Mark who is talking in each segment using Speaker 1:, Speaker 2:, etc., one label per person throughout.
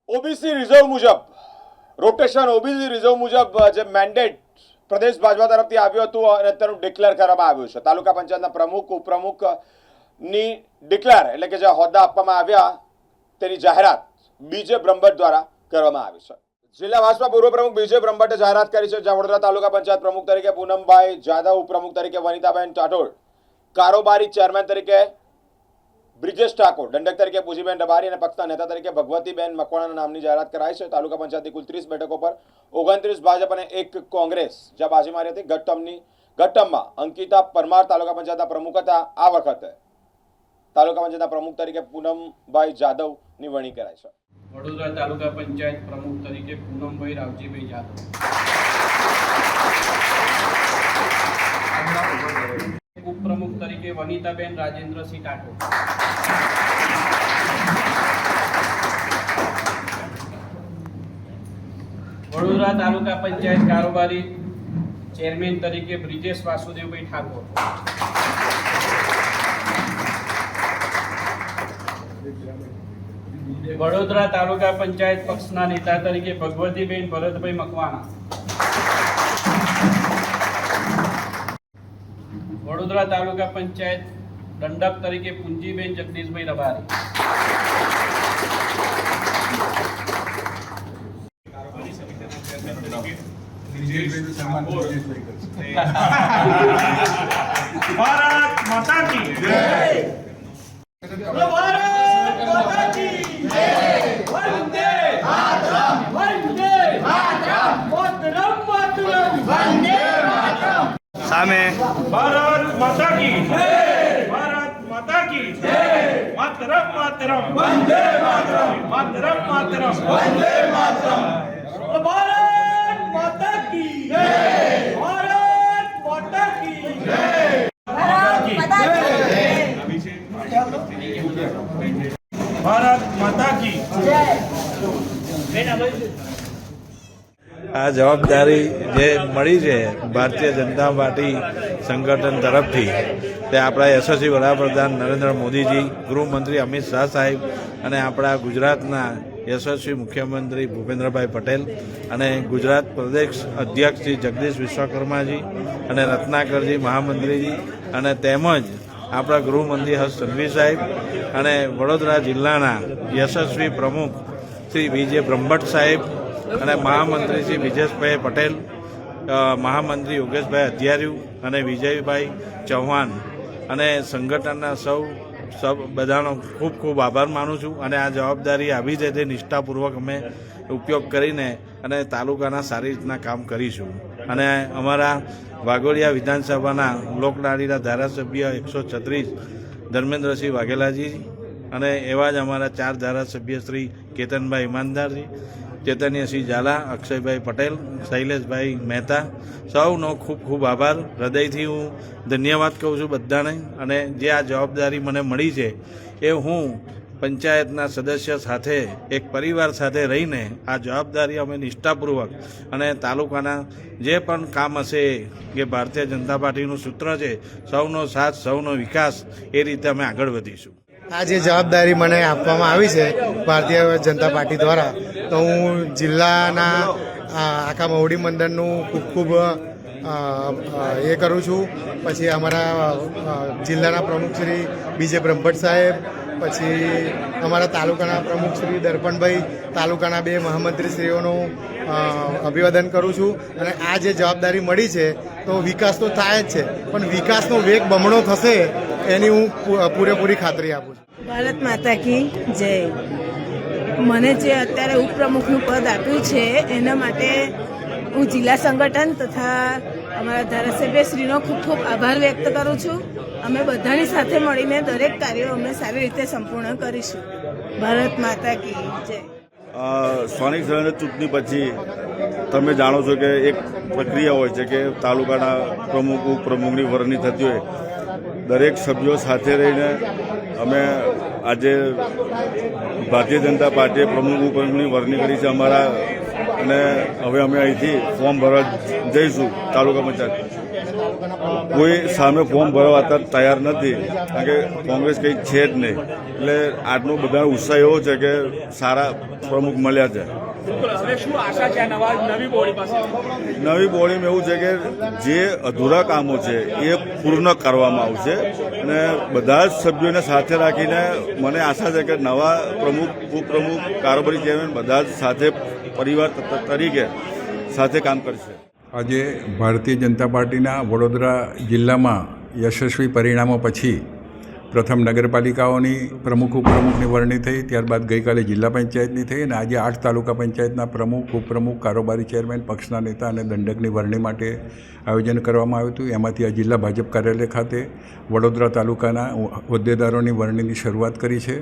Speaker 1: OBC reserve મુજબ rotation OBC reserve મુજબ જે મેન્ડેટ પ્રદેશ ભાજપા તરફથી આવ્યું હતું અને તેનું ડિક્લેર કરવામાં આવ્યું છે. તાલુકા પંચાયતના પ્રમુખ ઉપપ્રમુખની ડિક્લેર એટલે કે જે હોદ્દા આપવામાં આવ્યા તેની જાહેરાત બીજે બ્રહ્મભટ્ટ દ્વારા કરવામાં આવી છે. જિલ્લા ભાજપા પૂર્વ પ્રમુખ બીજે બ્રહ્મભટ્ટે જાહેરાત કરી છે. જ્યાં વડોદરા તાલુકા પંચાયત પ્રમુખ તરીકે પૂનમભાઈ જાદવ, ઉપપ્રમુખ તરીકે વનિતાબેન ટાટોડ, કારોબારી ચેરમેન તરીકે બ્રિજેશ ઠાકોર, દંડક તરીકે પૂજીબેન રબારી અને પક્ષના નેતા તરીકે ભગવતીબેન મકવાણાના નામની જાહેરાત કરાઈ છે. તાલુકા પંચાયતની કુલ 30 બેઠકો પર 29 ભાજપ અને 1 કોંગ્રેસ જ્યાં બાજી મારી હતી. ગઠ્ઠમમાં અંકિતા પરમાર તાલુકા પંચાયતના પ્રમુખ હતા. આ વખતે તાલુકા પંચાયતના પ્રમુખ તરીકે પૂનમભાઈ જાદવની વરણી કરાઈ છે.
Speaker 2: વડોદરા તાલુકા પંચાયત પ્રમુખ તરીકે પૂનમભાઈ રાવજીભાઈ જાદવ, ઉપપ્રમુખ તરીકે વનિતાબેન રાજેન્દ્રસિંહ ટાટોડ, વડોદરા તાલુકા પંચાયત કારોબારી ચેરમેન તરીકે બ્રિજેશ વાસુદેવભાઈ ઠાકોર, વડોદરા તાલુકા પંચાયત પક્ષના નેતા તરીકે ભગવતીબેન ભરતભાઈ મકવાણા, વડોદરા તાલુકા પંચાયત દંડક તરીકે પૂંજીબેન જગદીશભાઈ રબારી,
Speaker 3: ભારત માતા કી જય, ભારત માતા કી જય, વંદે માતરમ, વંદે માતરમ, માતરમ માતરમ, વંદે માતરમ.
Speaker 4: સામે
Speaker 3: ભારત માતા કી જય, ભારત માતા કી જય, માતરમ માતરમ, વંદે માતરમ, માતરમ માતરમ, વંદે માતરમ. ભારત માતા કી જય, ભારત માતા કી જય, ભારત માતા કી જય.
Speaker 4: આ જવાબદારી જે મળી છે ભારતીય જનતા પાર્ટી સંગઠન તરફથી તે આપણા યશસ્વી વડાપ્રધાન નરેન્દ્ર મોદીજી, ગૃહમંત્રી અમિત શાહ સાહેબ અને આપણા ગુજરાતના યશસ્વી મુખ્યમંત્રી ભૂપેન્દ્રભાઈ પટેલ અને ગુજરાત પ્રદેશ અધ્યક્ષ શ્રી જગદીશ વિશ્વકર્માજી અને રત્નાકરજી મહામંત્રીજી અને તેમજ આપણા ગૃહમંત્રી હર્ષ સંઘવી સાહેબ અને વડોદરા જિલ્લાના યશસ્વી પ્રમુખ શ્રી વિજય બ્રહ્મભટ્ટ સાહેબ અને મહામંત્રી શ્રી વિજેશભાઈ પટેલ, મહામંત્રી યોગેશભાઈ અધ્યાર્યુ અને વિજયભાઈ ચૌહાણ અને સંગઠનના સૌ બધાનો ખૂબ ખૂબ આભાર માનું છું. અને આ જવાબદારી આવી છે તે નિષ્ઠાપૂર્વક અમે ઉપયોગ કરીને અને તાલુકાના સારી રીતના કામ કરીશું. અને અમારા વાઘોડિયા વિધાનસભાના લોકલાડીના ધારાસભ્ય 136 ધર્મેન્દ્રસિંહ વાઘેલાજી અને એવા જ અમારા 4 ધારાસભ્ય શ્રી કેતનભાઈ ઈમાનદારજી, ચૈતન્યસિંહ ઝાલા, અક્ષયભાઈ પટેલ, શૈલેષભાઈ મહેતા, સૌનો ખૂબ ખૂબ આભાર. હૃદયથી હું ધન્યવાદ કહું છું બધાને. અને જે આ જવાબદારી મને મળી છે એ હું પંચાયતના સદસ્ય સાથે એક પરિવાર સાથે રહીને આ જવાબદારી અમે નિષ્ઠાપૂર્વક અને તાલુકાના જે પણ કામ હશે કે ભારતીય જનતા પાર્ટીનું સૂત્ર છે સૌનો સાથ સૌનો વિકાસ, એ રીતે અમે આગળ વધીશું.
Speaker 5: આ જે જવાબદારી મને આપવામાં આવી છે ભારતીય જનતા પાર્ટી દ્વારા, તો હું જિલ્લાના આખા મહુડી મંડળનું ખૂબ ખૂબ એ કરું છું. પછી અમારા જિલ્લાના પ્રમુખ શ્રી બીજે બ્રહ્મભટ્ટ સાહેબ, પછી અમારા તાલુકાના પ્રમુખ શ્રી દર્પણભાઈ, તાલુકાના 2 મહામંત્રીશ્રીઓનું અભિવાદન કરું છું. અને આ જે જવાબદારી મળી છે તો વિકાસ તો થાય જ છે, પણ વિકાસનો વેગ બમણો થશે એની હું પૂરેપૂરી ખાતરી આપું છું.
Speaker 6: ભારત માતા કી જય. મને જે અત્યારે ઉપપ્રમુખનું પદ આપ્યું છે એના માટે હું જિલ્લા સંગઠન તથા અમારા ધારાસભ્યશ્રીનો ખૂબ ખૂબ આભાર વ્યક્ત કરું છું. અમે બધાની સાથે મળીને દરેક કાર્યો અમે સારી રીતે સંપૂર્ણ કરીશું. ભારત માતા કી જય.
Speaker 7: સ્થાનિક સ્વરાજ્ય ચૂંટણી પછી તમે જાણો છો કે એક પ્રક્રિયા હોય છે કે તાલુકાના પ્રમુખ ઉપપ્રમુખની વરણી થતી હોય. દરેક સભ્યો સાથે રહીને અમે આજે ભારતીય જનતા પાર્ટીએ પ્રમુખ ઉપપ્રમુખની વરણી કરી છે અમારા, અને હવે અમે અહીંથી ફોર્મ ભરવા જઈશું તાલુકા પંચાયત. કોઈ સામે ફોર્મ ભરવા અત્યારે તૈયાર નથી, કારણ કે કોંગ્રેસ કંઈ છે જ નહીં. એટલે આજનો બધા ઉત્સાહ એવો છે કે સારા પ્રમુખ મળ્યા છે. નવી બોડીમાં એવું છે કે જે અધૂરા કામો છે એ પૂર્ણ કરવામાં આવશે અને બધા જ સભ્યોને સાથે રાખીને મને આશા છે કે નવા પ્રમુખ, ઉપપ્રમુખ, કારોબારી ચેરમેન બધા જ સાથે પરિવાર તરીકે સાથે કામ કરશે.
Speaker 8: આજે ભારતીય જનતા પાર્ટીના વડોદરા જિલ્લામાં યશસ્વી પરિણામો પછી પ્રથમ નગરપાલિકાઓની પ્રમુખ ઉપપ્રમુખની વરણી થઈ, ત્યારબાદ ગઈકાલે જિલ્લા પંચાયતની થઈ અને આજે 8 તાલુકા પંચાયતના પ્રમુખ, ઉપપ્રમુખ, કારોબારી ચેરમેન, પક્ષના નેતા અને દંડકની વરણી માટે આયોજન કરવામાં આવ્યું હતું. એમાંથી આ જિલ્લા ભાજપ કાર્યાલય ખાતે વડોદરા તાલુકાના હોદ્દેદારોની વરણીની શરૂઆત કરી છે.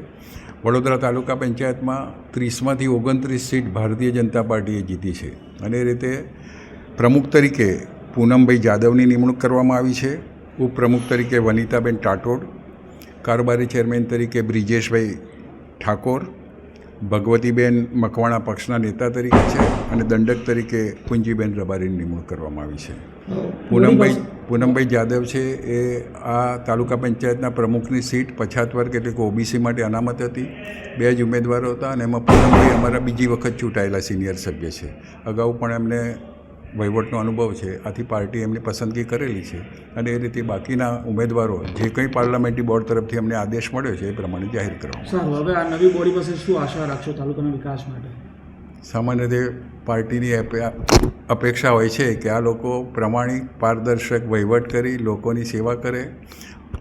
Speaker 8: વડોદરા તાલુકા પંચાયતમાં 30માંથી 29 સીટ ભારતીય જનતા પાર્ટીએ જીતી છે અને એ રીતે પ્રમુખ તરીકે પૂનમભાઈ જાદવની નિમણૂક કરવામાં આવી છે, ઉપપ્રમુખ તરીકે વનિતાબેન ટાટોડ, કારોબારી ચેરમેન તરીકે બ્રિજેશભાઈ ઠાકોર, ભગવતીબેન મકવાણા પક્ષના નેતા તરીકે છે અને દંડક તરીકે પુંજીબેન રબારીની નિમણૂક કરવામાં આવી છે. પૂનમભાઈ જાદવ છે એ આ તાલુકા પંચાયતના પ્રમુખની સીટ પછાત વર્ગ એટલે કે ઓબીસી માટે અનામત હતી. 2 જ ઉમેદવારો હતા અને એમાં પૂનમભાઈ અમારા બીજી વખત ચૂંટાયેલા સિનિયર સભ્ય છે. અગાઉ પણ એમને વહીવટનો અનુભવ છે, આથી પાર્ટી એમની પસંદગી કરેલી છે અને એ રીતે બાકીના ઉમેદવારો જે કંઈ પાર્લામેન્ટરી બોર્ડ તરફથી અમને આદેશ મળ્યો છે એ પ્રમાણે જાહેર કરવામાં.
Speaker 9: સર, હવે આ નવી બોડી પાસે શું આશા રાખશો તાલુકાના વિકાસ માટે?
Speaker 8: સામાન્ય રીતે પાર્ટીની અપેક્ષા હોય છે કે આ લોકો પ્રમાણિક, પારદર્શક વહીવટ કરી લોકોની સેવા કરે.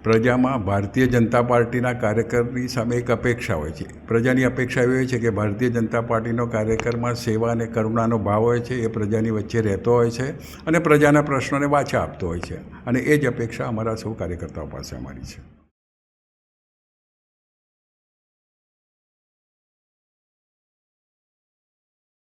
Speaker 8: પ્રજામાં ભારતીય જનતા પાર્ટીના કાર્યકરની સામે એક અપેક્ષા હોય છે. પ્રજાની અપેક્ષા એવી હોય છે કે ભારતીય જનતા પાર્ટીનો કાર્યકરમાં સેવા અને કરુણાનો ભાવ હોય છે, એ પ્રજાની વચ્ચે રહેતો હોય છે અને પ્રજાના પ્રશ્નોને વાચા આપતો હોય છે અને એ જ અપેક્ષા અમારા સૌ કાર્યકર્તાઓ પાસે અમારી છે.